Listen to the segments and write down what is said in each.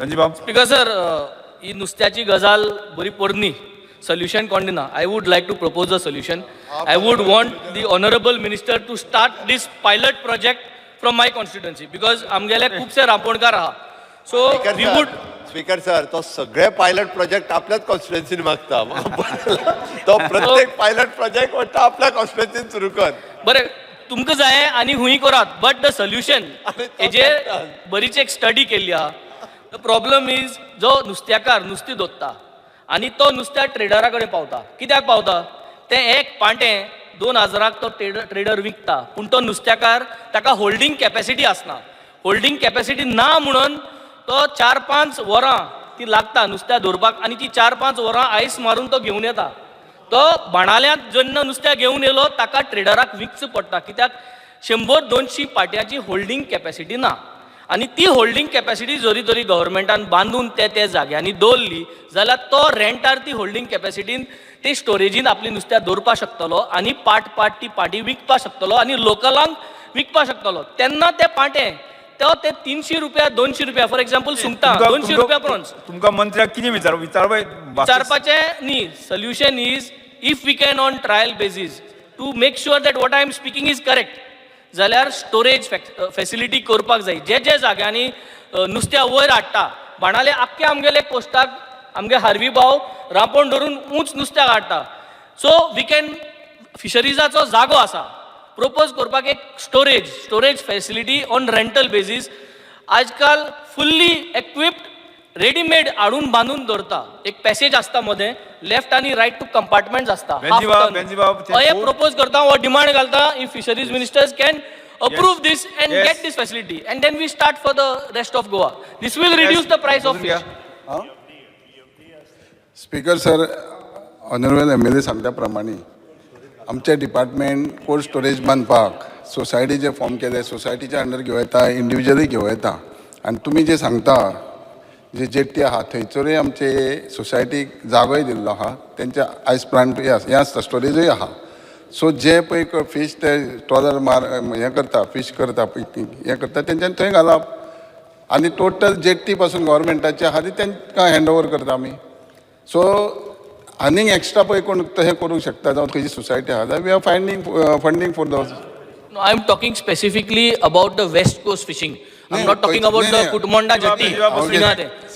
Speaker sir, ही नुस्त्याची गजाल बरी पोरनी, solution कोंडिना. I would like to propose a solution. I would want the honorable minister to start this pilot project from my constituency because आमगेले खूपसे रांपोणकार आहा. So we would. Speaker sir, तो सगळे pilot project आपल्याच कॉन्स्टिट्युएन्सीन मागता. तो प्रत्येक पायलट प्रोजेक्ट वाटता आपल्या कॉन्स्टिट्युएन्सीन सुरू कर. बरे तुमकां जाय आनी हुंय करात, बट द सोल्युशन हेजेर बरीच एक स्टडी केल्ली आहा. द प्रॉब्लम इज जो नुस्त्याकार नुस्तें धोत्ता आनी तो नुस्त्या ट्रेडरा कडेन पावता. कित्याक पावता? तें एक पाटें 2000 तो ट्रेडर विकता, पूण तो नुस्त्याकार ताका होल्डिंग कॅपॅसिटी आसना. होल्डिंग कॅपॅसिटी ना म्हणून तो 4-5 वरां ती लागता नुस्त्या धरपाक आनी ती 4-5 वरां आयस मारून तो घेवन येता. तो बाणाल्यांत जेन्ना नुस्त्या घेवन येयलो ताका ट्रेडराक विकचो पडटा, कित्याक 100-200 पाट्याची होल्डिंग कॅपॅसिटी ना. आनी ती होल्डिंग कॅपॅसिटी जरी तरी गव्हर्मेंटान बांदून त्या जाग्यांनी दवरली जाल्यार तो रेंटार ती होल्डिंग कॅपॅसिटीन ते स्टोरेजीन आपली नुस्त्या दवरपा शकतलो आनी पाट ती पाटी विकपा शकतलो आनी लोकलांक विकपा शकतलो. तेन्ना ते पाटें तो ते 300 रुपया 200 रुपया फॉर एक्झाम्पल सुंगटां 200 रुपया प्रॉन्स तुमकां मंत्र्याक कितें विचारपाचें न्ही. Solution is if we can on trial basis to make sure that what I am speaking is correct, जाल्यार स्टोरेज फॅसिलिटी करपाक जाय. जे जाग्यांनी नुस्त्या वयर हाडटा, बाणाले आख्खे आमगेले कोस्टाक आमगे हारवी भाव रांपोण धरून उंच नुस्त्याक हाडटा. सो वी कॅन फिशरीजाचो जागो आसा प्रपोज करपाक एक storage facility on rental basis. आजकाल फुल्ली इक्विप्ड रेडीमेड हाडून बांदून दवरता. एक पॅसेज आसता मदें, लेफ्ट आनी रायट टू कंपार्टमेंट्स आसता. हे प्रपोज करता, हो डिमांड घालता if fisheries ministers can approve this and get this facility and then we start for the rest of Goa. This will reduce the price of fish. Speaker sir, honourable MLA सांगल्या प्रमाणे आमचे department cold storage बांदपाक सोसायटीचे form केले, सोसायटीच्या under घेवं येता, individually घेवं येता. आनी तुमी जे सांगता जे जेट्टी आहा थंयसरूय आमचे सोसायटीक जागोय दिल्लो आहा, तेंच्या आयस प्लांट हें आसता, स्टोरेजूय आहा. सो जे पळय फीश ते ट्रॉलर हें करता, फीश करता, हें करता तेंच्यानी थंय घालप आनी टोटल जेट्टी पासून गव्हर्मेंटाचे आहा ती तेंकां हँड ओवर करता आमी. सो आनीक एक्स्ट्रा पळय कोण तशें करूंक शकता जावं खंयची सोसायटी आहा जाल्यार we are funding for those. No, I am talking specifically about the West Coast fishing. I am not talking about the Kutmonda jetty.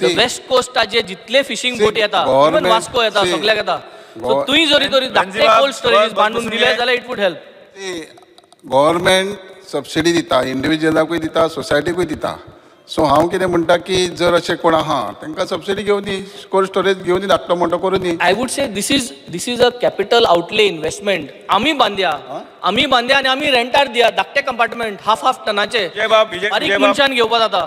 The West Coast जे जितले फिशिंग बोट येता, इवन वास्को येता, सगळ्याक येता. सो तुय जरी तरी धाकटे कोल्ड स्टोरेज बांदून दिले जाल्यार it would help. Government subsidy दिता, इंडिविज्युअलाकूय दिता, सोसायटीकूय दिता. सो हांव कितें म्हणटा की जर अशें कोण आहा तांकां सबसिडी घेवन दी, कोल्ड स्टोरेज घेवन दी, धाकटो मोठो करून दी. I would say this is a capital outlay investment. आमी बांदया आनी आमी रेंटार दिया धाकटे कंपार्टमेंट हाफ टनाचे. बारीक मनशान घेवपा जाता.